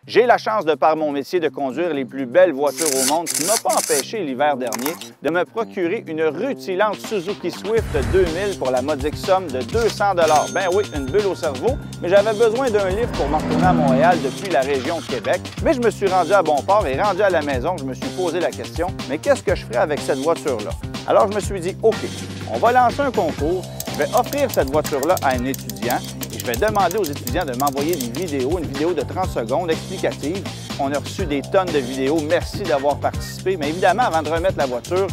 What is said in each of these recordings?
J'ai la chance, de par mon métier, de conduire les plus belles voitures au monde, ce qui ne m'a pas empêché l'hiver dernier de me procurer une rutilante Suzuki Swift 2000 pour la modique somme de 200 $. Ben oui, une bulle au cerveau, mais j'avais besoin d'un livre pour m'en retourner à Montréal depuis la région de Québec. Mais je me suis rendu à bon port et rendu à la maison, je me suis posé la question, mais qu'est-ce que je ferais avec cette voiture-là? Alors je me suis dit, OK, on va lancer un concours, je vais offrir cette voiture-là à un étudiant. Je vais demander aux étudiants de m'envoyer une vidéo de 30 secondes explicative. On a reçu des tonnes de vidéos. Merci d'avoir participé. Mais évidemment, avant de remettre la voiture,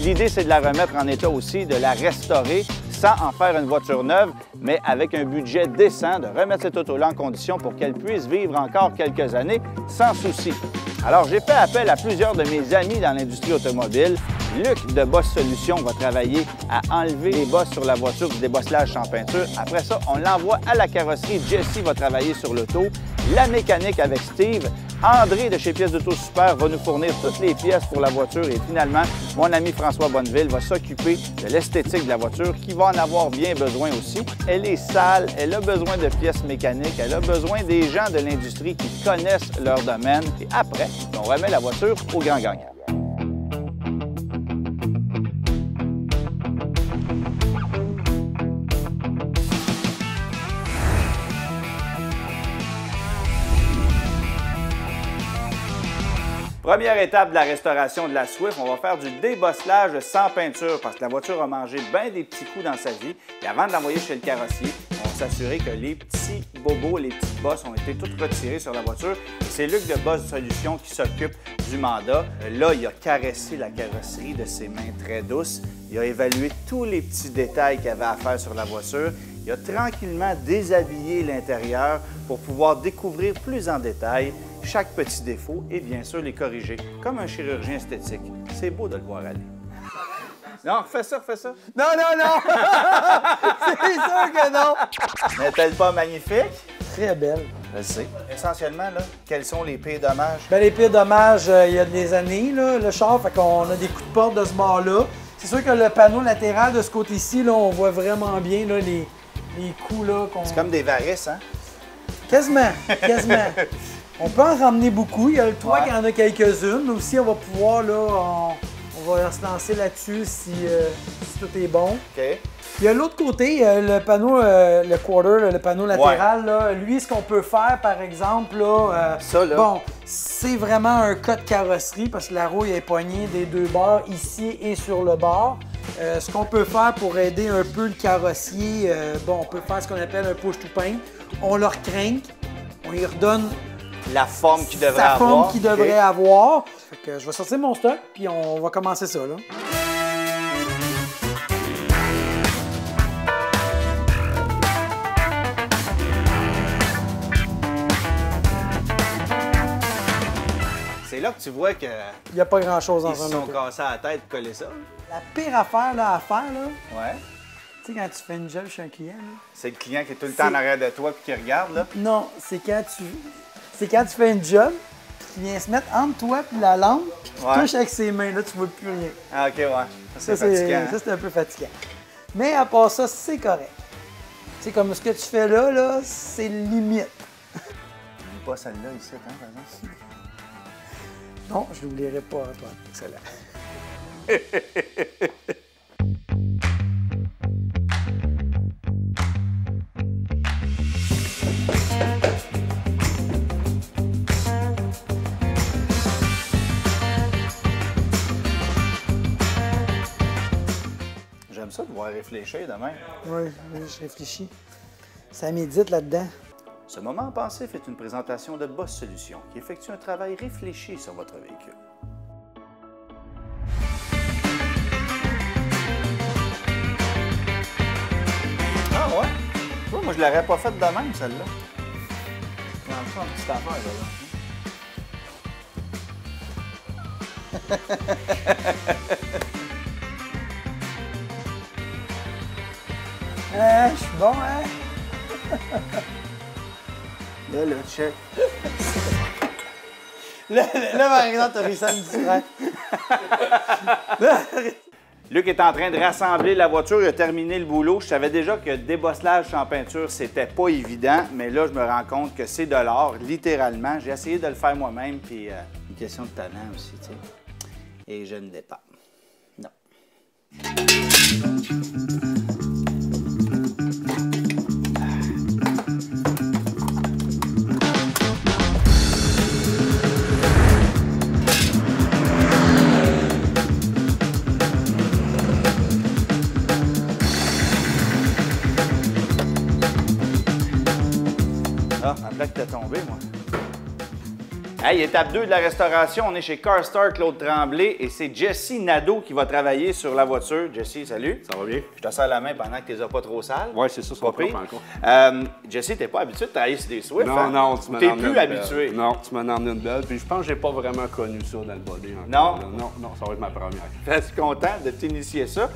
l'idée, c'est de la remettre en état aussi, de la restaurer sans en faire une voiture neuve, mais avec un budget décent, de remettre cette auto-là en condition pour qu'elle puisse vivre encore quelques années sans souci. Alors, j'ai fait appel à plusieurs de mes amis dans l'industrie automobile. Luc de Boss Solutions va travailler à enlever les bosses sur la voiture du débosselage sans peinture. Après ça, on l'envoie à la carrosserie. Jesse va travailler sur l'auto. La mécanique avec Steve. André de chez Pièces d'Auto Super va nous fournir toutes les pièces pour la voiture. Et finalement, mon ami François Bonneville va s'occuper de l'esthétique de la voiture qui va en avoir bien besoin aussi. Elle est sale, elle a besoin de pièces mécaniques, elle a besoin des gens de l'industrie qui connaissent leur domaine. Et après, on remet la voiture au grand gagnant. Première étape de la restauration de la Swift, on va faire du débosselage sans peinture parce que la voiture a mangé bien des petits coups dans sa vie. Et avant de l'envoyer chez le carrossier, on va s'assurer que les petits bobos, les petites bosses ont été toutes retirées sur la voiture. C'est Luc de Boss Solutions qui s'occupe du mandat. Là, il a caressé la carrosserie de ses mains très douces. Il a évalué tous les petits détails qu'il y avait à faire sur la voiture. Il a tranquillement déshabillé l'intérieur pour pouvoir découvrir plus en détail chaque petit défaut et bien sûr les corriger, comme un chirurgien esthétique. C'est beau de le voir aller. Non, refais ça, refais ça. Non, non, non! C'est sûr que non! N'est-elle pas magnifique? Très belle. Je le sais. Essentiellement, là, quels sont les pires dommages? Ben, les pires dommages, il y a des années, là, le char, fait qu'on a des coups de porte de ce bord-là. C'est sûr que le panneau latéral de ce côté-ci, là, on voit vraiment bien là, les coups là qu'on... C'est comme des varices, hein? Quasiment, quasiment. On peut en ramener beaucoup. Il y a le toit qui en a quelques-unes. Mais aussi, on va pouvoir, là, on va se lancer là-dessus si tout est bon. OK. Il y a l'autre côté, le panneau, le quarter, le panneau latéral. Là, lui, ce qu'on peut faire, par exemple, là, ça, là. Bon, c'est vraiment un cas de carrosserie parce que la rouille est poignée des deux bords, ici et sur le bord. Ce qu'on peut faire pour aider un peu le carrossier, bon, on peut faire ce qu'on appelle un push-to-paint. On leur crinque, on lui redonne la forme qu'il devrait sa avoir. Forme qu'il devrait avoir. Fait que je vais sortir mon stock, puis on va commencer ça, là. C'est là que tu vois que il n'y a pas grand-chose dans un auto. Ils se sont cassés à la tête pour coller ça. La pire affaire là, à faire, là, ouais. Tu sais, quand tu fais une job chez un client, là, c'est le client qui est tout le temps en arrière de toi et qui regarde, là? Non, c'est quand tu fais une job, qui vient se mettre entre toi et la lampe, puis qui touche avec ses mains, là, tu vois plus rien. Ah, OK, ouais. Ça, c'est fatigant. Ça, c'est un peu fatigant. Mais à part ça, c'est correct. C'est comme ce que tu fais là, c'est limite. N'oublie pas celle-là ici, hein, par exemple. Non, je l'oublierai pas, Antoine. Excellent. J'aime ça de voir réfléchir demain. Oui, je réfléchis. Ça médite là-dedans. Ce moment pensif est une présentation de Boss Solutions qui effectue un travail réfléchi sur votre véhicule. Ah ouais? Ouais, moi, je l'aurais pas faite de même, celle-là. Dans le fond, une petite affaire, Je suis bon, hein? Là, check. Là, par exemple, t'as réussi à me distraire. Luc est en train de rassembler la voiture, il a terminé le boulot. Je savais déjà que débosselage sans peinture, c'était pas évident, mais là, je me rends compte que c'est de l'art, littéralement. J'ai essayé de le faire moi-même, puis une question de talent aussi, tu sais. Et je ne l'ai pas. Non. Ah, ma plaque t'est tombée, moi. Hey, étape 2 de la restauration, on est chez CarStar Claude Tremblay et c'est Jesse Nadeau qui va travailler sur la voiture. Jesse, salut. Ça va bien? Je te serre la main pendant que tu les as pas trop sales. Oui, c'est ça, c'est pas pas pire. encore. Jesse, t'es pas habitué de travailler sur des Swift, Non, hein? non, tu m'en T'es as plus habitué. Non, tu m'en as emmené une belle. Puis je pense que j'ai pas vraiment connu ça dans le body encore. Non? Là. Non, ça va être ma première. Je suis content de t'initier ça.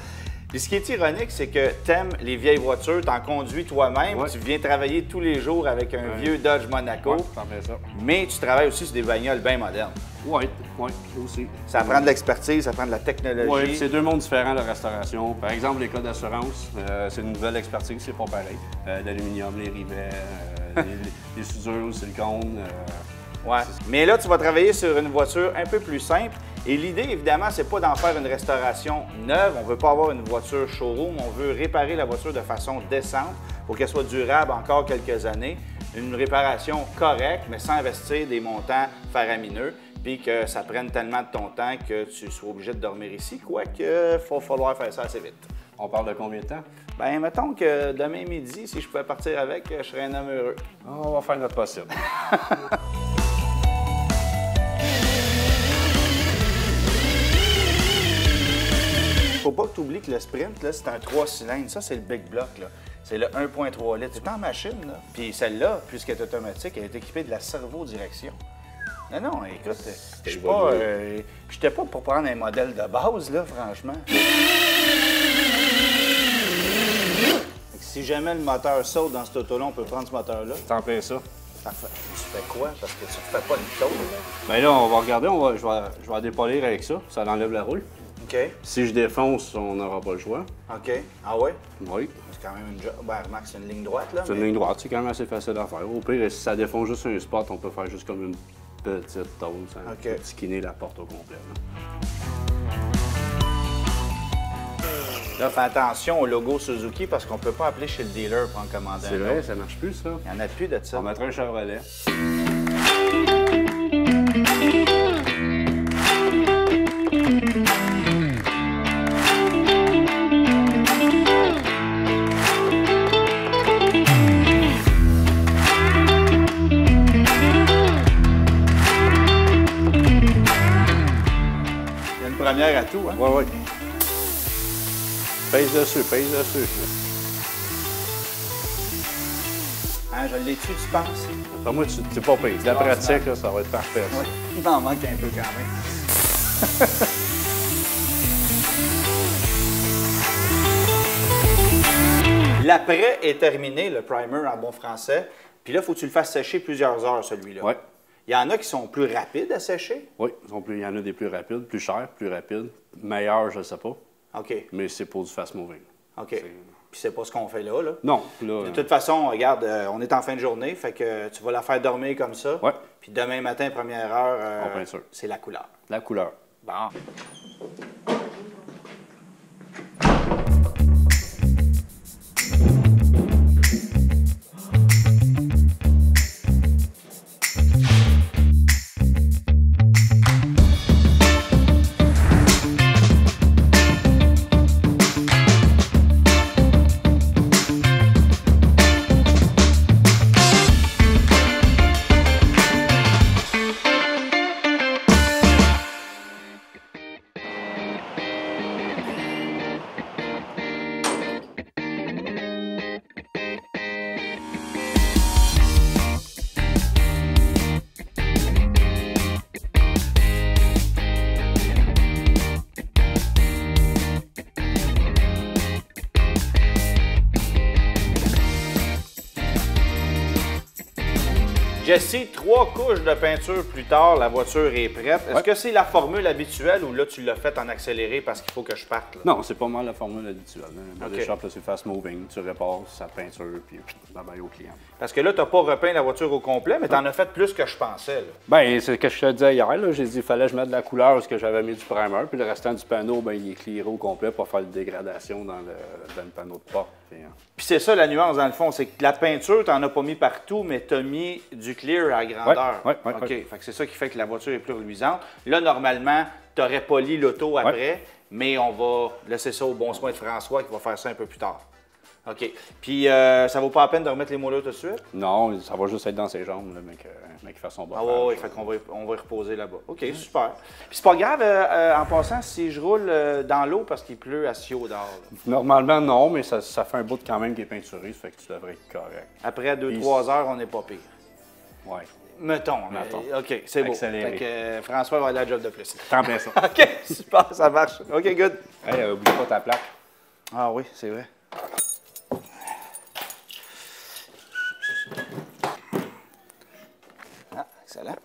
Puis ce qui est ironique, c'est que t'aimes les vieilles voitures, t'en conduis toi-même, Ouais. tu viens travailler tous les jours avec un vieux Dodge Monaco, Ouais, ça fait ça. mais tu travailles aussi sur des bagnoles bien modernes. Oui, aussi. Ça prend de l'expertise, ça prend de la technologie. Oui, c'est deux mondes différents, la restauration. Par exemple, les cas d'assurance, c'est une nouvelle expertise, c'est pas pareil. L'aluminium, les rivets, les soudures, le silicone. Ouais. Mais là, tu vas travailler sur une voiture un peu plus simple. Et l'idée, évidemment, c'est pas d'en faire une restauration neuve. On veut pas avoir une voiture showroom. On veut réparer la voiture de façon décente pour qu'elle soit durable encore quelques années. Une réparation correcte, mais sans investir des montants faramineux. Puis que ça prenne tellement de ton temps que tu sois obligé de dormir ici. Quoique, il va falloir faire ça assez vite. On parle de combien de temps? Bien, mettons que demain midi, si je pouvais partir avec, je serais un homme heureux. On va faire notre possible. Faut pas que tu oublies que le Sprint, là, c'est un 3 cylindres. Ça, c'est le Big Block, là. C'est le 1.3 litres. C'est en machine, là. Puis celle-là, puisqu'elle est automatique, elle est équipée de la servo-direction. Non, non, écoute, je suis pas... j'étais pas pour prendre un modèle de base, là, franchement. Fait que si jamais le moteur saute dans cet auto-là, on peut prendre ce moteur-là. T'en plein ça. Parfait. Tu fais quoi? Parce que tu ne fais pas le taux, là. Bien là, on va regarder, je vais dépolir avec ça. Ça enlève la roue. OK. Si je défonce, on n'aura pas le choix. OK. Ah ouais? Oui. C'est quand même une job. Ben, remarque, c'est une ligne droite, là. C'est une ligne droite, c'est quand même assez facile à faire. Au pire, si ça défonce juste un spot, on peut faire juste comme une petite tôle, ça OK. skinner la porte au complet. Là, fais attention au logo Suzuki parce qu'on peut pas appeler chez le dealer pour en commander C'est un vrai, autre. ça marche plus, ça. Il n'y en a plus de ça. On mettra un Chevrolet. Il y a une première à tout, hein? Oui, oui. Pèse dessus, pèse dessus. Hein, je l'ai tué, tu penses? Pour moi, c'est pas pire. La pratique, là, ça va être parfait. ça. Oui. Il m'en manque un peu quand même. L'après est terminé, le primer en bon français. Puis là, il faut que tu le fasses sécher plusieurs heures, celui-là. Oui. Il y en a qui sont plus rapides à sécher. Oui, il y en a des plus rapides, plus chers, plus rapides. Meilleurs, je ne sais pas. OK. Mais c'est pour du fast moving. OK. Puis c'est pas ce qu'on fait là, là. Non, là. De toute façon, regarde, on est en fin de journée, fait que tu vas la faire dormir comme ça. Ouais. Puis demain matin, première heure, En peinture. c'est la couleur. La couleur. Bon. Jesse, 3 couches de peinture plus tard, la voiture est prête. Est-ce Ouais. que c'est la formule habituelle ou là, tu l'as fait en accéléré parce qu'il faut que je parte? Là? Non, c'est pas mal la formule habituelle. Le body OK. shop, là, c'est fast moving. Tu répares sa peinture, puis bye-bye au client. Parce que là, tu n'as pas repeint la voiture au complet, mais tu en as fait plus que je pensais. Là. Ben, c'est ce que je te disais hier. Là. J'ai dit qu'il fallait que je mette de la couleur parce que j'avais mis du primer, puis le restant du panneau, ben, il est clearé au complet pour faire de dégradation dans le panneau de porte. Puis c'est ça la nuance dans le fond, c'est que la peinture, tu n'en as pas mis partout, mais tu as mis du clear à grandeur. Ouais, OK. ouais. Fait que c'est ça qui fait que la voiture est plus reluisante. Là, normalement, tu aurais poli l'auto après, mais on va laisser ça au bon soin de François qui va faire ça un peu plus tard. OK. Puis ça vaut pas la peine de remettre les moulures tout de suite? Non, ça va juste être dans ses jambes, là, mais qu'il fasse son Ah bas. oui, fait qu'on va y reposer là-bas. OK, super. Puis c'est pas grave, en passant, si je roule dans l'eau parce qu'il pleut à Ciudad. Là. Normalement, non, mais ça fait un bout quand même qui est peinturé, ça fait que tu devrais être correct. Après 2-3 heures, on n'est pas pire. Ouais. Mettons. OK, c'est beau. Accéléré. Fait que François va aller à la job de plus. T'en plein ça. OK, super, ça marche. OK, good. Hey, oublie pas ta plaque. Ah oui, c'est vrai. Ah, excellent.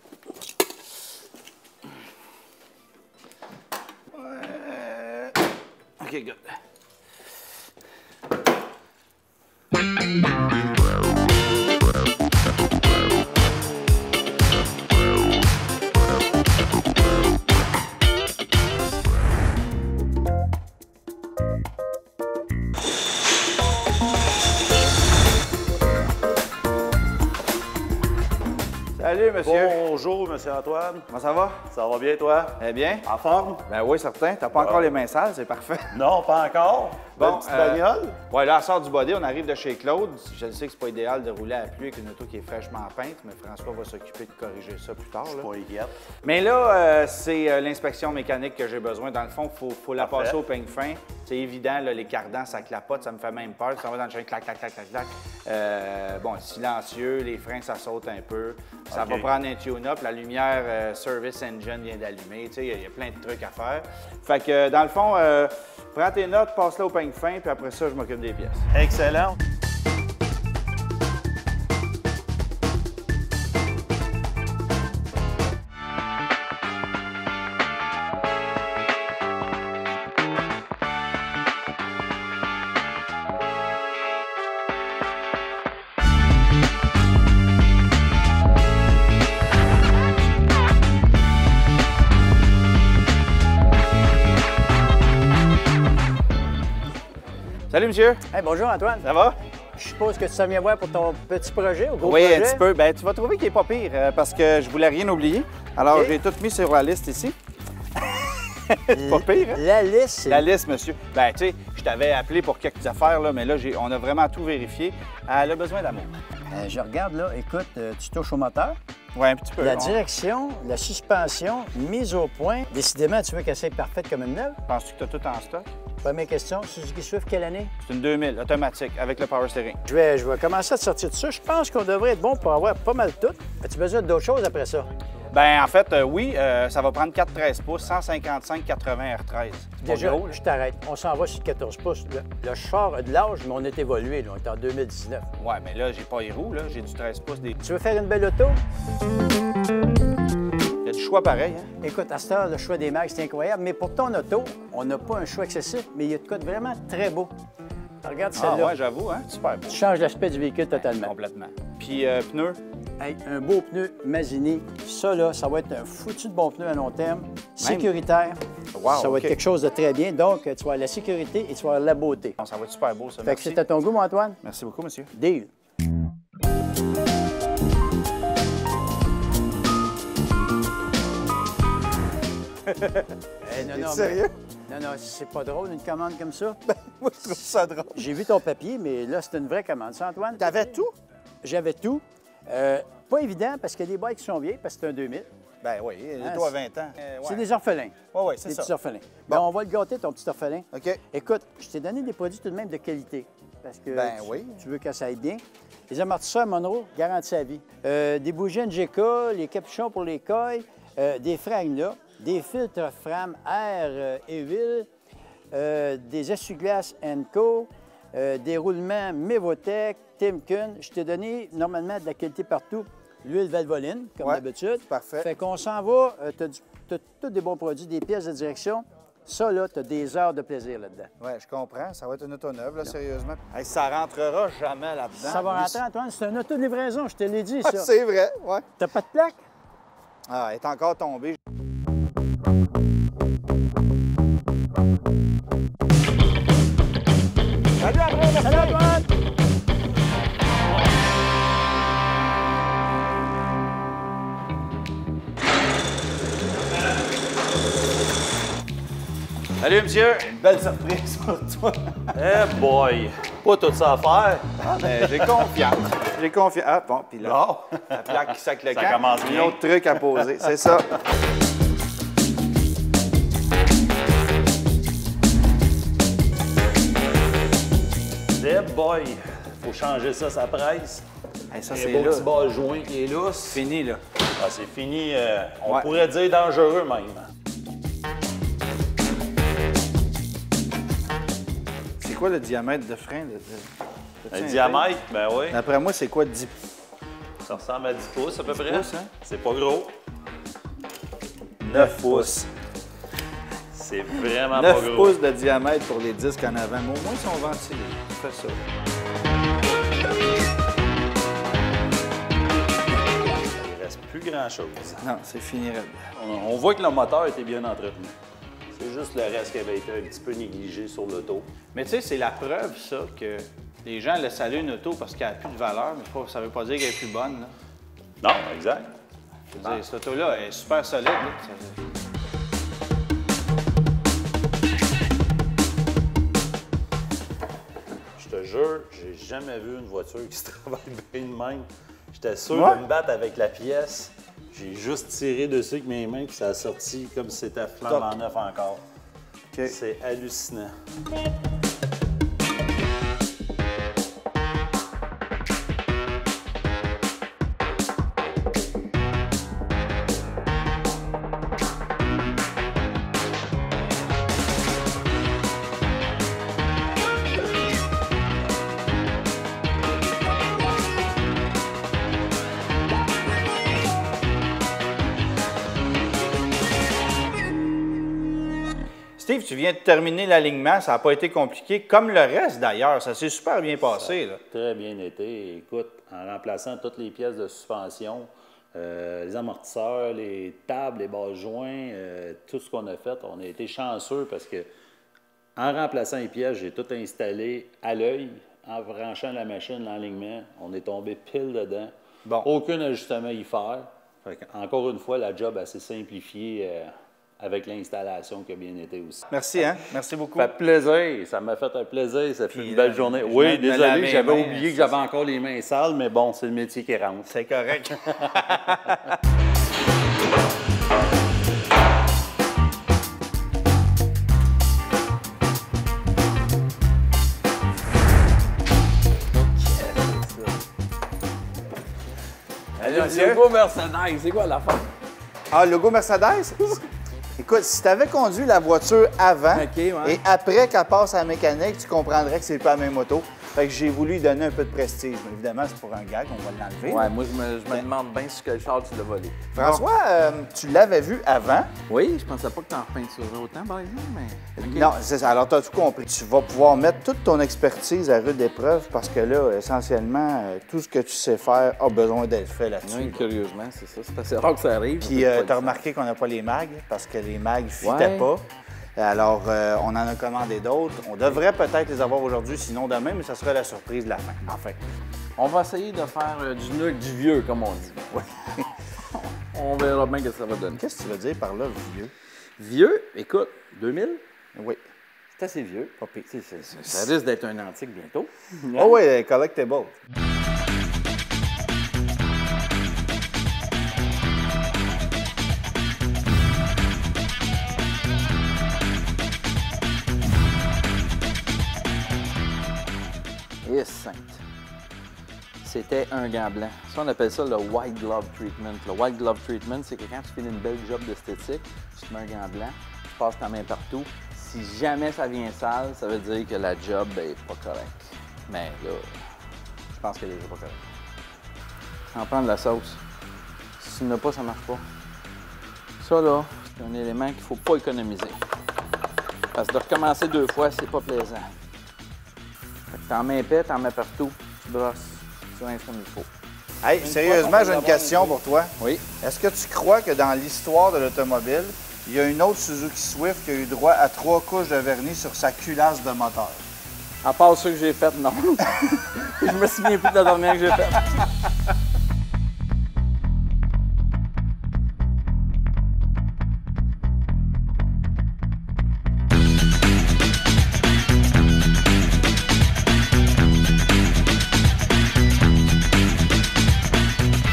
OK, good. Salut, monsieur. Bonjour, monsieur Antoine. Comment ça va? Ça va bien, toi? Eh bien? En forme? Ben oui, certain. T'as pas encore les mains sales, c'est parfait. Non, pas encore. Belle petite bagnole? Ouais, là, elle sort du body, on arrive de chez Claude. Je sais que c'est pas idéal de rouler à la pluie avec une auto qui est fraîchement peinte, mais François va s'occuper de corriger ça plus tard. Là. Pas inquiète. Mais là, c'est l'inspection mécanique que j'ai besoin. Dans le fond, il faut la Parfait. passer au peigne fin. C'est évident, là, les cardans, ça clapote, ça me fait même peur. Ça va dans le chaîne, clac, clac, clac, clac, clac. Bon, silencieux, les freins, ça saute un peu. Ça OK. va prendre un tune-up. La lumière Service Engine vient d'allumer. Tu sais, il y a plein de trucs à faire. Fait que, dans le fond, prends tes notes, passe-la au peigne fin, puis après ça, je m'occupe des pièces. Excellent. Salut, monsieur. Hey, bonjour Antoine. Ça va? Je suppose que tu s'en viens voir pour ton petit projet ou gros Oui, projet? un petit peu. Ben, tu vas trouver qu'il n'est pas pire parce que je voulais rien oublier. Alors, OK. j'ai tout mis sur la liste ici. C'est pas pire, hein? La liste, c'est... La liste, monsieur. Ben, tu sais, je t'avais appelé pour quelques affaires, là, mais là, on a vraiment tout vérifié. Elle a besoin d'amour. Je regarde là, écoute, tu touches au moteur. Oui, un petit peu. La direction, la suspension, mise au point. Décidément, tu veux qu'elle soit parfaite comme une neuve? Penses-tu que tu as tout en stock? Première question, Suzuki Swift, quelle année? C'est une 2000, automatique, avec le power steering. Je vais commencer à te sortir de ça. Je pense qu'on devrait être bon pour avoir pas mal tout. As-tu besoin d'autres choses après ça? Ben, en fait, oui, ça va prendre 4-13 pouces, 155-80 R13. C'est pas Déjà, gros, là. je t'arrête. On s'en va sur le 14 pouces. Le char a de l'âge, mais on est évolué. Là. On est en 2019. Ouais, mais là, j'ai pas les roues, là. J'ai du 13 pouces. Tu veux faire une belle auto? Il y a du choix pareil, hein? Écoute, à cette heure, le choix des marques, c'est incroyable. Mais pour ton auto, on n'a pas un choix excessif, mais il y a de quoi de vraiment très beau. Regarde Ah, celle-là. ouais, j'avoue, hein? Super beau. Tu changes l'aspect du véhicule totalement. Complètement. Puis, pneus? Hey, un beau pneu Mazini. Ça, là, ça va être un foutu de bon pneu à long terme. Sécuritaire. Wow, ça va OK. être quelque chose de très bien. Donc, tu vas avoir la sécurité et tu vas avoir la beauté. Bon, ça va être super beau, ça. Fait que Merci. c'est à ton goût, mon Antoine? Merci beaucoup, monsieur. Deal. Hey, non, non, sérieux? Non, non, c'est pas drôle, une commande comme ça. Moi, je trouve ça drôle. J'ai vu ton papier, mais là, c'est une vraie commande, ça, Antoine? T'avais tout? J'avais tout. Pas évident, parce qu'il y a des bikes qui sont vieilles, parce que c'est un 2000. Ben oui, Ah, toi à 20 ans. C'est des orphelins. Oui, oui, c'est Des ça. petits orphelins. Ben, on va le gâter, ton petit orphelin. OK. Écoute, je t'ai donné des produits tout de même de qualité. Parce que Ben tu, oui. tu veux que ça aille bien. Les amortisseurs Monroe, garantis à vie. Des bougies NGK, les capuchons pour les coils, des freins là, des filtres Fram air et huile, des essuie-glaces Enco, des roulements Mevotech, Timken. Je t'ai donné normalement de la qualité partout. l'huile Valvoline, comme Ouais, d'habitude. parfait. Fait qu'on s'en va, t'as tous des bons produits, des pièces de direction. Ça, là, t'as des heures de plaisir là-dedans. Oui, je comprends. Ça va être une auto neuve, là, sérieusement. Hey, ça rentrera jamais là-dedans. Ça va rentrer, Antoine, c'est un auto de livraison, je te l'ai dit, ça. Ah, c'est vrai, ouais. T'as pas de plaque? Ah, elle est encore tombée. Salut, Antoine! Salut, monsieur. Une belle surprise pour toi. Eh boy. Pas tout ça à faire. Ah, ben, j'ai confiance. J'ai confiance. Ah, bon, puis là, Bon, la plaque qui sac le ça camp. commence Un bien. autre truc à poser, c'est ça. Eh boy, faut changer ça, ça presse. Hey, ça, Un c'est beau là. petit bas joint qui est lousse. Fini, là. Ah, c'est fini, on Ouais. pourrait dire dangereux même. C'est quoi le diamètre de frein? Un diamètre, ben oui, D'après moi, c'est quoi, 10 ça ressemble à 10 pouces à peu près. pouces, hein? C'est pas gros. 9 pouces. C'est vraiment 9 pas gros. pouces de diamètre pour les disques en avant. Mais au moins, ils sont ventilés. Fais ça. Il reste plus grand-chose. Non, c'est fini, raide. On voit que le moteur était bien entretenu. C'est juste le reste qui avait été un petit peu négligé sur l'auto. Mais tu sais, c'est la preuve, ça, que les gens laissent aller une auto parce qu'elle n'a plus de valeur, mais ça ne veut pas dire qu'elle est plus bonne. Là. Non, exact. Je veux dire, cette auto-là est super solide. Là. Je te jure, j'ai jamais vu une voiture qui se travaille bien de même. J'étais sûr Ouais. de me battre avec la pièce. J'ai juste tiré dessus avec mes mains puis ça a sorti comme si c'était flambant neuf encore. OK. C'est hallucinant. Steve, tu viens de terminer l'alignement, ça n'a pas été compliqué, comme le reste d'ailleurs, ça s'est super bien passé. Là. Très bien été. Écoute, en remplaçant toutes les pièces de suspension, les amortisseurs, les tables, les bases joints, tout ce qu'on a fait, on a été chanceux parce que en remplaçant les pièces, j'ai tout installé à l'œil, en branchant la machine, l'alignement. On est tombé pile dedans. Bon. Aucun ajustement à y faire. Encore une fois, la job s'est simplifiée avec l'installation qui a bien été aussi. Merci, hein? Merci beaucoup. Ça fait plaisir, ça m'a fait un plaisir, ça fait Puis, une belle journée. je Oui, viens de me laver désolé, les j'avais mains, oublié que j'avais encore les mains sales, mais bon, c'est le métier qui rentre. C'est correct. monsieur. Logo Mercedes, c'est quoi l'affaire? Ah, le logo Mercedes? Écoute, si tu avais conduit la voiture avant OK, ouais. et après qu'elle passe à la mécanique, tu comprendrais que c'est pas la même auto. Fait que j'ai voulu lui donner un peu de prestige. Mais évidemment, c'est pour un gag, on va l'enlever. Ouais, là. moi, je me demande bien si quel char tu l'as volé. François, tu l'avais vu avant? Oui, je pensais pas que t'en repeinturais autant, par exemple, mais... OK. Non, c'est ça. Alors, tu as tout compris. Tu vas pouvoir mettre toute ton expertise à rude épreuve parce que là, essentiellement, tout ce que tu sais faire a besoin d'être fait là-dessus. Oui, curieusement, c'est ça. C'est assez rare que ça arrive. Puis, tu as remarqué qu'on n'a pas les mags parce que les mags ne fitaient Ouais. pas. Alors, on en a commandé d'autres. On devrait peut-être les avoir aujourd'hui, sinon demain, mais ça sera la surprise de la fin. Enfin. On va essayer de faire du nuque du vieux, comme on dit. Ouais. On verra bien ce que ça va donner. Qu'est-ce que tu veux dire par là, vieux? Vieux, écoute, 2000, Oui. c'est assez vieux. Pas pire. Ça risque d'être un antique bientôt. Oh oui, collectible. Et sainte. C'était un gant blanc. Ça, on appelle ça le white glove treatment. Le white glove treatment, c'est que quand tu fais une belle job d'esthétique, tu te mets un gant blanc, tu passes ta main partout. Si jamais ça vient sale, ça veut dire que la job n'est pas correcte. Mais là, je pense qu'elle est pas correcte. On prend de la sauce. Si tu n'as pas, ça marche pas. Ça, là, c'est un élément qu'il ne faut pas économiser. Parce que de recommencer 2 fois, c'est pas plaisant. Fait que t'en mets épais, t'en mets partout, tu brosses, tu rinces comme il faut. Hey, sérieusement, j'ai une question pour toi. Oui. Est-ce que tu crois que dans l'histoire de l'automobile, il y a une autre Suzuki Swift qui a eu droit à 3 couches de vernis sur sa culasse de moteur? À part ceux que j'ai fait, non. Je me souviens plus de la dernière que j'ai faite.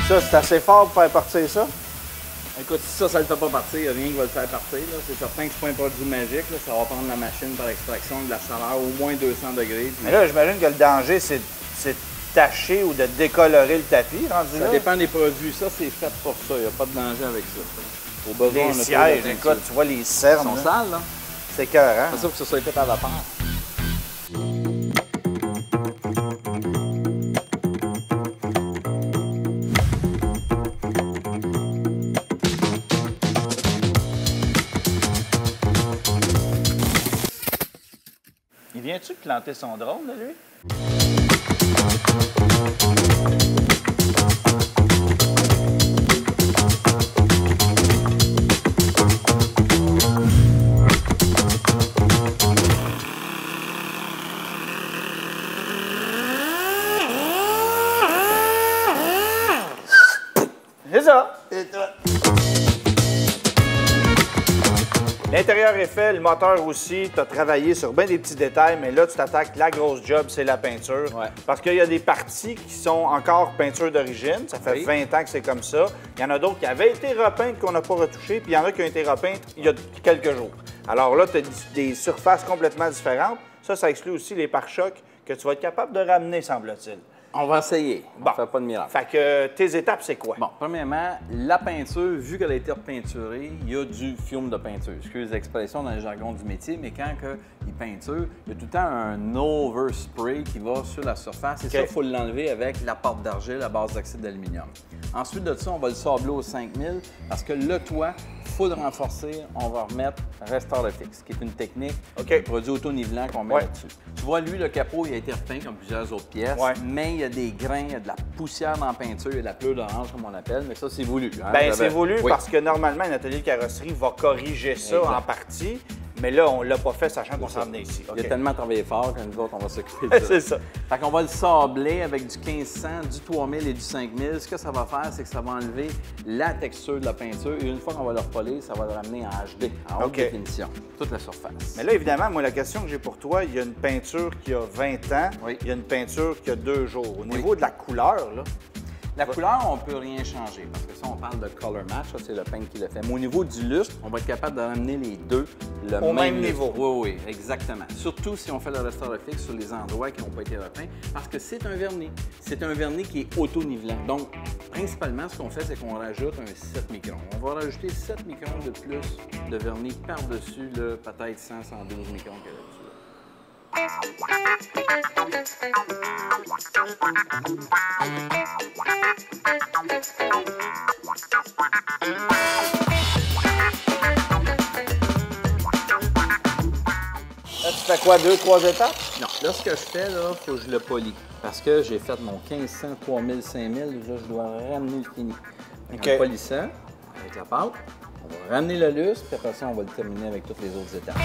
Ça, c'est assez fort pour faire partir ça? Écoute, si ça ne le fait pas partir, il n'y a rien qui va le faire partir. C'est certain que ce n'est pas un produit magique. Là. Ça va prendre la machine par extraction de la chaleur au moins 200 degrés. Mais là, j'imagine que le danger, c'est de tacher ou de décolorer le tapis rendu là. Ça dépend des produits. Ça, c'est fait pour ça. Il n'y a pas de danger avec ça. Au besoin, Les sièges, écoute, tu vois les cernes. Ils sont sales, là. C'est écœurant. C'est sûr que ça soit fait à vapeur. Il vient-tu de planter son drone, là, lui? C'est ça! L'intérieur est fait, le moteur aussi. Tu as travaillé sur bien des petits détails, mais là, tu t'attaques. La grosse job, c'est la peinture. Ouais. Parce qu'il y a des parties qui sont encore peinture d'origine. Ça fait 20 ans que c'est comme ça. Il y en a d'autres qui avaient été repeintes qu'on n'a pas retouchées, puis il y en a qui ont été repeintes il y a quelques jours. Alors là, tu as des surfaces complètement différentes. Ça exclut aussi les pare-chocs que tu vas être capable de ramener, semble-t-il. On va essayer. On Bon. ne fait pas de miracle. Fait que tes étapes, c'est quoi? Bon, premièrement, la peinture, vu qu'elle a été repeinturée, il y a du fiume de peinture. Excuse l'expression dans le jargon du métier, mais quand il peinture, il y a tout le temps un overspray qui va sur la surface. Et ça, il faut l'enlever avec la pâte d'argile à base d'oxyde d'aluminium. Ensuite de ça, on va le sabler au 5000 parce que le toit, il faut le renforcer. On va remettre Restore Fix, qui est une technique de produit auto-nivelant qu'on met là-dessus. Tu vois, lui, le capot, il a été repeint comme plusieurs autres pièces, mais il y a des grains, il y a de la poussière dans la peinture, il y a de la pleure d'orange, comme on l'appelle, mais ça, c'est voulu. Hein? Bien, c'est voulu parce que normalement, un atelier de carrosserie va corriger ça en partie, mais là, on ne l'a pas fait sachant qu'on s'en venait ici. Il a tellement travaillé fort que nous autres, on va s'occuper de ça. C'est ça. Fait qu'on va le sabler avec du 1500, du 3000 et du 5000. Ce que ça va faire, c'est que ça va enlever la texture de la peinture et une fois qu'on va le repolir, ça va le ramener en HD, en haute définition, toute la surface. Mais là, évidemment, moi, la question que j'ai pour toi, il y a une peinture qui a 20 ans, il y a une peinture qui a 2 jours. Au niveau de la couleur, là, la couleur, on ne peut rien changer parce que ça, on parle de color match, ça, c'est le paint qui le fait. Mais au niveau du lustre, on va être capable de ramener les deux au même niveau. Oui, exactement. Surtout si on fait le Restore Fix sur les endroits qui n'ont pas été repeints parce que c'est un vernis. C'est un vernis qui est auto-nivelant. Donc, principalement, ce qu'on fait, c'est qu'on rajoute un 7 microns. On va rajouter 7 microns de plus de vernis par-dessus le peut-être 100, 112 microns qu'il y a là-dessus. Là, tu fais quoi, 2, 3 étapes? Non, là, ce que je fais, là, il faut que je le polis. Parce que j'ai fait mon 1500, 3000, 5000, là, je dois ramener le fini. En polissant, avec la pâte, on va ramener le lustre, puis après ça, on va le terminer avec toutes les autres étapes.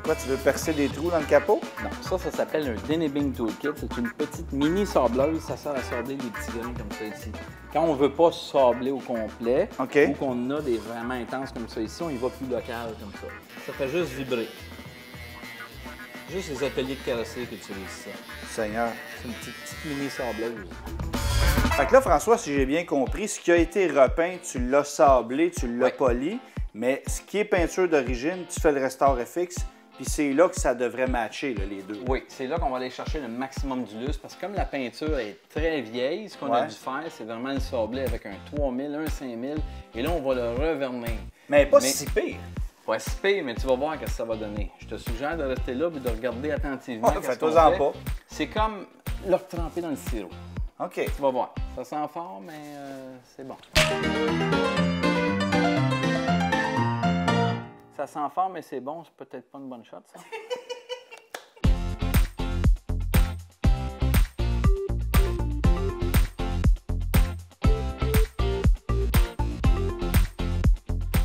Quoi, tu veux percer des trous dans le capot? Non, ça s'appelle un Denebing Toolkit. C'est une petite mini sableuse. Ça sert à sabler des petits grains comme ça ici. Quand on ne veut pas sabler au complet ou qu'on a des vraiment intenses comme ça ici, on y va plus local comme ça. Ça fait juste vibrer. Juste les ateliers de carrosserie qui utilisent ça. Seigneur. C'est une petite mini sableuse. Fait que là, François, si j'ai bien compris, ce qui a été repeint, tu l'as sablé, tu l'as poli, mais ce qui est peinture d'origine, tu fais le Restore FX. Puis c'est là que ça devrait matcher, là, les deux. Oui, c'est là qu'on va aller chercher le maximum du lustre parce que comme la peinture est très vieille, ce qu'on a dû faire, c'est vraiment le sabler avec un 3000, un 5000 et là, on va le revernir. Mais pas si pire. Pas si pire, mais tu vas voir ce que ça va donner. Je te suggère de rester là et de regarder attentivement. Ouais, fais-toi-en pas. C'est comme le retremper dans le sirop. OK. Tu vas voir. Ça sent fort, mais c'est bon. Ça sent fort, mais c'est bon. C'est peut-être pas une bonne shot, ça.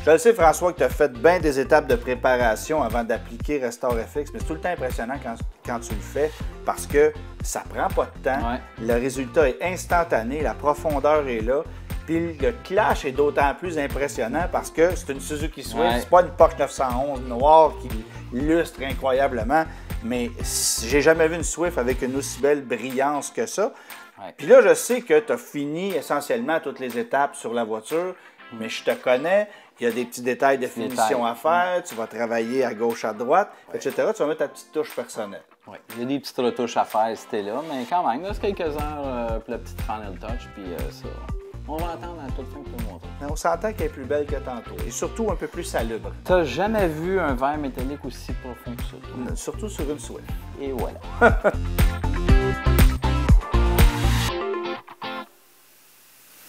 Je le sais, François, que tu as fait bien des étapes de préparation avant d'appliquer Restore FX, mais c'est tout le temps impressionnant quand tu le fais parce que ça prend pas de temps. Ouais. Le résultat est instantané, la profondeur est là. Puis le clash est d'autant plus impressionnant parce que c'est une Suzuki Swift, Ouais. c'est pas une Porsche 911 noire qui lustre incroyablement, mais j'ai jamais vu une Swift avec une aussi belle brillance que ça. Ouais. Puis là, je sais que tu as fini essentiellement toutes les étapes sur la voiture, mais je te connais, il y a des petits détails de finition à faire, tu vas travailler à gauche, à droite, etc. Tu vas mettre ta petite touche personnelle. Oui, il y a des petites retouches à faire, c'était là, mais quand même, il reste quelques heures pour la petite Final Touch, puis ça, on va attendre à toute fin pour le montrer. Mais on s'entend qu'elle est plus belle que tantôt, et surtout un peu plus salubre, T'as jamais vu un verre métallique aussi profond que ça, toi? surtout sur une Swift. Et voilà.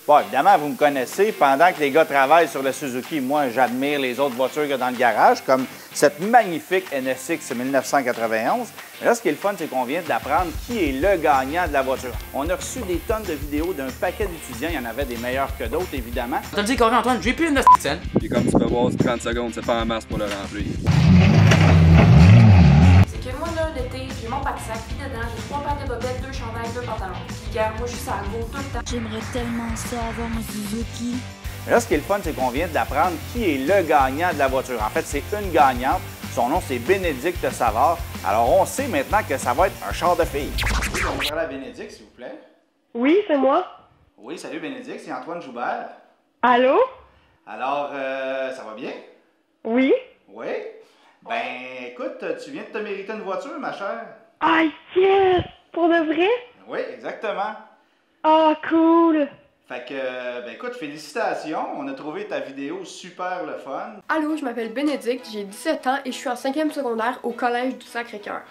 Bon, évidemment, vous me connaissez. Pendant que les gars travaillent sur le Suzuki, moi, j'admire les autres voitures qu'il y a dans le garage, comme cette magnifique NSX 1991. Mais là, ce qui est le fun, c'est qu'on vient d'apprendre qui est le gagnant de la voiture. On a reçu des tonnes de vidéos d'un paquet d'étudiants. Il y en avait des meilleurs que d'autres, évidemment. Je te le dis, Corey Antoine, j'ai plus une scène. Puis comme tu peux voir, c'est 30 secondes, c'est pas en masse pour le remplir. C'est que moi, là, l'été, j'ai mon pack-sac, puis dedans, j'ai 3 paires de bobettes, 2 chandails, 2 pantalons. Puis, gars, moi, je suis à go tout le temps. J'aimerais tellement ça avoir un Suzuki. Mais là, ce qui est le fun, c'est qu'on vient d'apprendre qui est le gagnant de la voiture. En fait, c'est une gagnante. Son nom, c'est Bénédicte Savard. Alors, on sait maintenant que ça va être un char de filles. Oui, on va parler à Bénédicte, s'il vous plaît. Oui, c'est moi. Oui, salut Bénédicte, c'est Antoine Joubert. Allô? Alors, ça va bien? Oui? Oui. Ben, écoute, tu viens de te mériter une voiture, ma chère. Ah, yes! Pour de vrai? Oui, exactement. Ah, cool! Fait que, ben écoute, félicitations. On a trouvé ta vidéo super le fun. Allô, je m'appelle Bénédicte, j'ai 17 ans et je suis en 5e secondaire au Collège du Sacré-Cœur.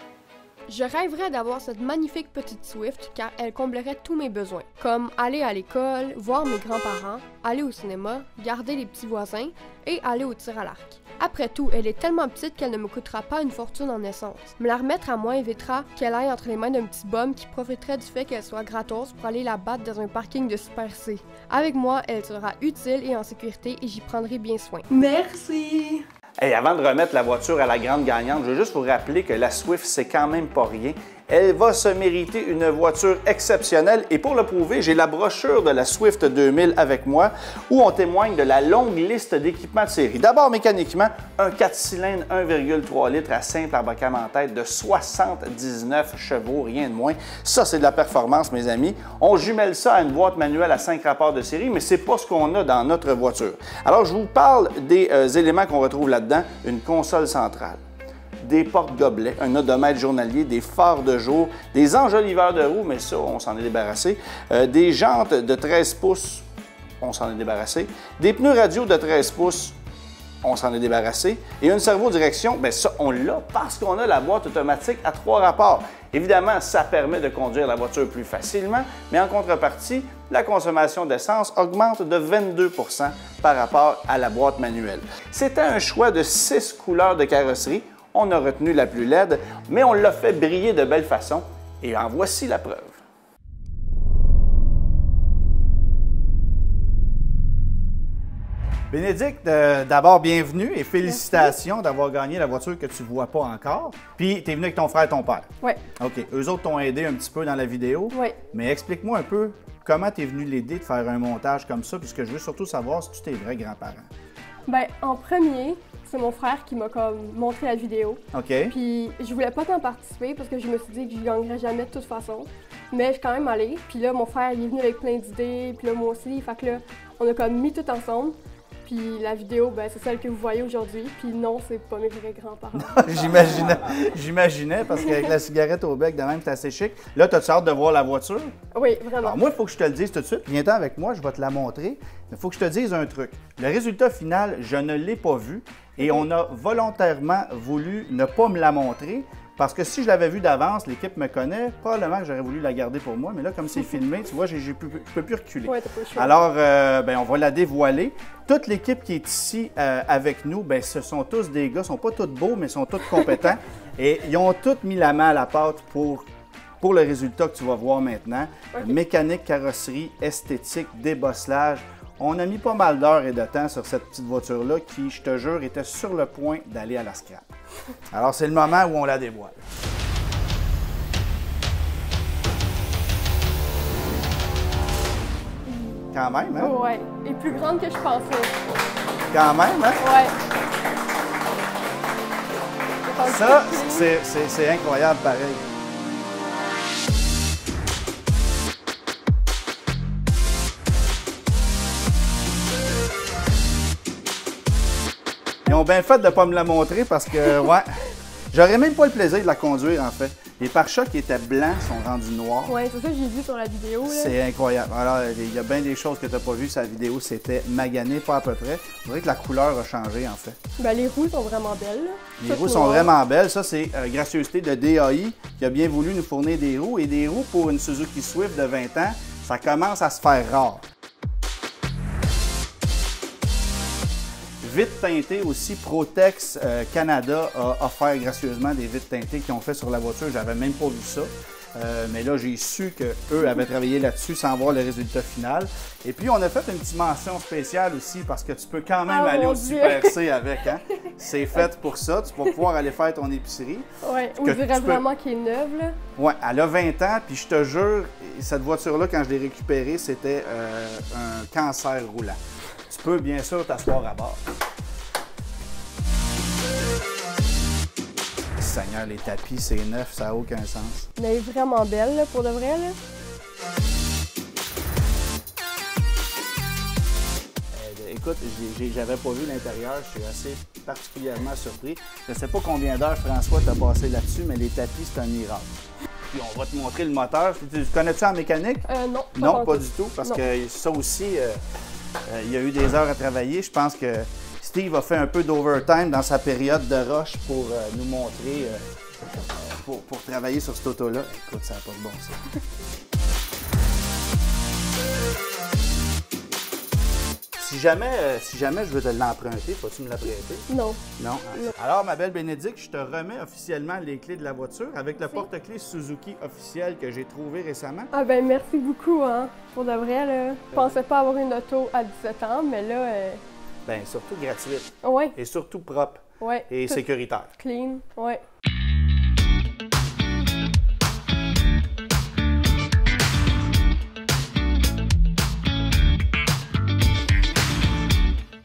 Je rêverais d'avoir cette magnifique petite Swift car elle comblerait tous mes besoins, comme aller à l'école, voir mes grands-parents, aller au cinéma, garder les petits voisins et aller au tir à l'arc. Après tout, elle est tellement petite qu'elle ne me coûtera pas une fortune en essence. Me la remettre à moi évitera qu'elle aille entre les mains d'un petit bum qui profiterait du fait qu'elle soit gratos pour aller la battre dans un parking de Super C. Avec moi, elle sera utile et en sécurité et j'y prendrai bien soin. Merci! Hey, avant de remettre la voiture à la grande gagnante, je veux juste vous rappeler que la Swift, c'est quand même pas rien. Elle va se mériter une voiture exceptionnelle et pour le prouver, j'ai la brochure de la Swift 2000 avec moi où on témoigne de la longue liste d'équipements de série. D'abord, mécaniquement, un 4 cylindres 1,3 litres à simple embarquement en tête de 79 chevaux, rien de moins. Ça, c'est de la performance, mes amis. On jumelle ça à une boîte manuelle à 5 rapports de série, mais c'est pas ce qu'on a dans notre voiture. Alors, je vous parle des éléments qu'on retrouve là-dedans. Une console centrale, des porte-gobelets, un odomètre journalier, des phares de jour, des enjoliveurs de roues, mais ça, on s'en est débarrassé, des jantes de 13 pouces, on s'en est débarrassé, des pneus radio de 13 pouces, on s'en est débarrassé, et une servo-direction, bien ça, on l'a parce qu'on a la boîte automatique à 3 rapports. Évidemment, ça permet de conduire la voiture plus facilement, mais en contrepartie, la consommation d'essence augmente de 22 % par rapport à la boîte manuelle. C'était un choix de 6 couleurs de carrosserie. On a retenu la plus laide, mais on l'a fait briller de belle façon. Et en voici la preuve. Bénédicte, d'abord, bienvenue et félicitations d'avoir gagné la voiture que tu ne vois pas encore. Puis, tu es venu avec ton frère et ton père. Oui. OK. Eux autres t'ont aidé un petit peu dans la vidéo. Oui. Mais explique-moi un peu comment tu es venu l'aider de faire un montage comme ça, puisque je veux surtout savoir si tu tes vrais grands-parents. Ben, en premier, c'est mon frère qui m'a comme montré la vidéo. OK. Puis je voulais pas tant participer parce que je me suis dit que je gagnerais jamais de toute façon. Mais je suis quand même allée. Puis là, mon frère il est venu avec plein d'idées. Puis là, moi aussi. Fait que là, on a comme mis tout ensemble. Puis la vidéo, ben, c'est celle que vous voyez aujourd'hui. Puis non, c'est pas mes vrais grands-parents. J'imaginais, parce qu'avec la cigarette au bec, de même, c'est assez chic. Là, t'as-tu hâte de voir la voiture? Oui, vraiment. Alors moi, il faut que je te le dise tout de suite. Viens-t'en avec moi, je vais te la montrer. Il faut que je te dise un truc. Le résultat final, je ne l'ai pas vu et on a volontairement voulu ne pas me la montrer parce que si je l'avais vu d'avance, l'équipe me connaît, probablement que j'aurais voulu la garder pour moi. Mais là, comme c'est filmé, tu vois, je ne peux plus reculer. Ouais, t'as pas le choix. Alors, ben, on va la dévoiler. Toute l'équipe qui est ici avec nous, ben, ce sont tous des gars, ils ne sont pas tous beaux, mais ils sont tous compétents. Et ils ont tous mis la main à la pâte pour le résultat que tu vas voir maintenant. Okay. Mécanique, carrosserie, esthétique, débosselage. On a mis pas mal d'heures et de temps sur cette petite voiture-là qui, je te jure, était sur le point d'aller à la scrap. Alors, c'est le moment où on la dévoile. Quand même, hein? Ouais, et plus grande que je pensais. Quand même, hein? Ouais. Ça, c'est incroyable pareil. Ils ont bien fait de ne pas me la montrer parce que, ouais, j'aurais même pas le plaisir de la conduire, en fait. Les pare-chocs qui étaient blancs sont rendus noirs. Oui, c'est ça que j'ai vu sur la vidéo. C'est incroyable. Alors, il y a bien des choses que tu n'as pas vues sur la vidéo. C'était magané, pas à peu près. Je dirais que la couleur a changé, en fait. Ben, les roues sont vraiment belles. Les roues sont vraiment belles. Ça, c'est gracieuseté de DAI qui a bien voulu nous fournir des roues. Et des roues pour une Suzuki Swift de 20 ans, ça commence à se faire rare. Vitres teintées aussi, Protex Canada a offert gracieusement des vitres teintées qu'ils ont fait sur la voiture. J'avais même pas vu ça. Mais là, j'ai su qu'eux avaient travaillé là-dessus sans voir le résultat final. Et puis, on a fait une petite mention spéciale aussi parce que tu peux quand même aller au Super C avec. Hein? C'est fait pour ça. Tu vas pouvoir aller faire ton épicerie. Oui, on dirait vraiment qu'elle est neuve. Là. Oui, elle a 20 ans. Puis je te jure, cette voiture-là, quand je l'ai récupérée, c'était un cancer roulant. Tu peux bien sûr t'asseoir à bord. Seigneur, les tapis, c'est neuf, ça n'a aucun sens. Mais elle est vraiment belle, là, pour de vrai. Là. Écoute, j'avais pas vu l'intérieur, je suis assez particulièrement surpris. Je ne sais pas combien d'heures François t'a passé là-dessus, mais les tapis, c'est un miracle. Puis on va te montrer le moteur. Tu connais-tu en mécanique? Non. Non, pas du tout, parce que ça aussi, il y a eu des heures à travailler. Je pense que Steve a fait un peu d'overtime dans sa période de rush pour nous montrer, pour travailler sur cette auto-là. Écoute, ça n'a pas de bon sens. Si jamais je veux te l'emprunter, vas-tu me la prêter? Non. Non? Alors, ma belle Bénédicte, je te remets officiellement les clés de la voiture avec le porte-clés Suzuki officiel que j'ai trouvé récemment. Ah ben merci beaucoup, hein. Pour de vrai, là. Je pensais pas avoir une auto à 17 ans, mais là... Bien, surtout gratuite. Oui. Et surtout propre. Oui. Et sécuritaire. Clean, oui.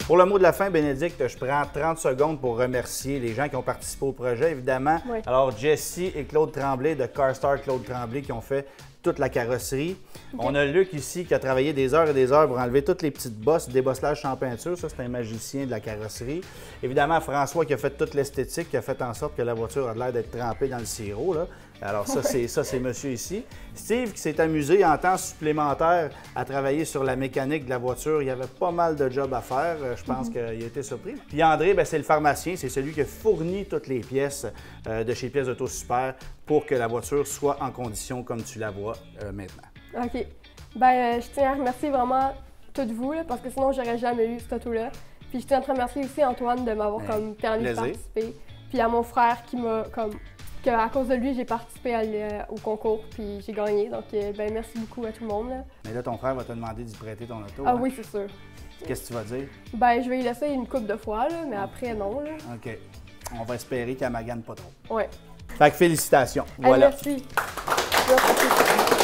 Pour le mot de la fin, Bénédicte, je prends 30 secondes pour remercier les gens qui ont participé au projet, évidemment. Oui. Alors, Jessie et Claude Tremblay de CarStar Claude Tremblay qui ont fait toute la carrosserie. Okay. On a Luc ici qui a travaillé des heures et des heures pour enlever toutes les petites bosses, débosselage sans peinture. Ça, c'est un magicien de la carrosserie. Évidemment, François qui a fait toute l'esthétique, qui a fait en sorte que la voiture a l'air d'être trempée dans le sirop, là. Alors ça, c'est monsieur ici. Steve qui s'est amusé en temps supplémentaire à travailler sur la mécanique de la voiture. Il y avait pas mal de jobs à faire. Je pense qu'il a été surpris. Puis André, ben, c'est le pharmacien. C'est celui qui a fourni toutes les pièces de chez Pièces Auto Super pour que la voiture soit en condition comme tu la vois maintenant. OK. Ben, je tiens à remercier vraiment toutes vous, là, parce que sinon, j'aurais jamais eu cette auto-là. Puis je tiens à te remercier aussi, Antoine, de m'avoir permis de participer. Puis à mon frère qui m'a à cause de lui, j'ai participé au concours, puis j'ai gagné. Donc, ben, merci beaucoup à tout le monde. Là. Mais là, ton frère va te demander d'y prêter ton auto. Ah hein? oui, c'est sûr. Qu'est-ce que tu vas dire? Ben, je vais y laisser une couple de fois, là, mais après, non. Là. OK. On va espérer qu'elle magane pas trop. Oui. Fait que félicitations. Voilà. Merci. Merci.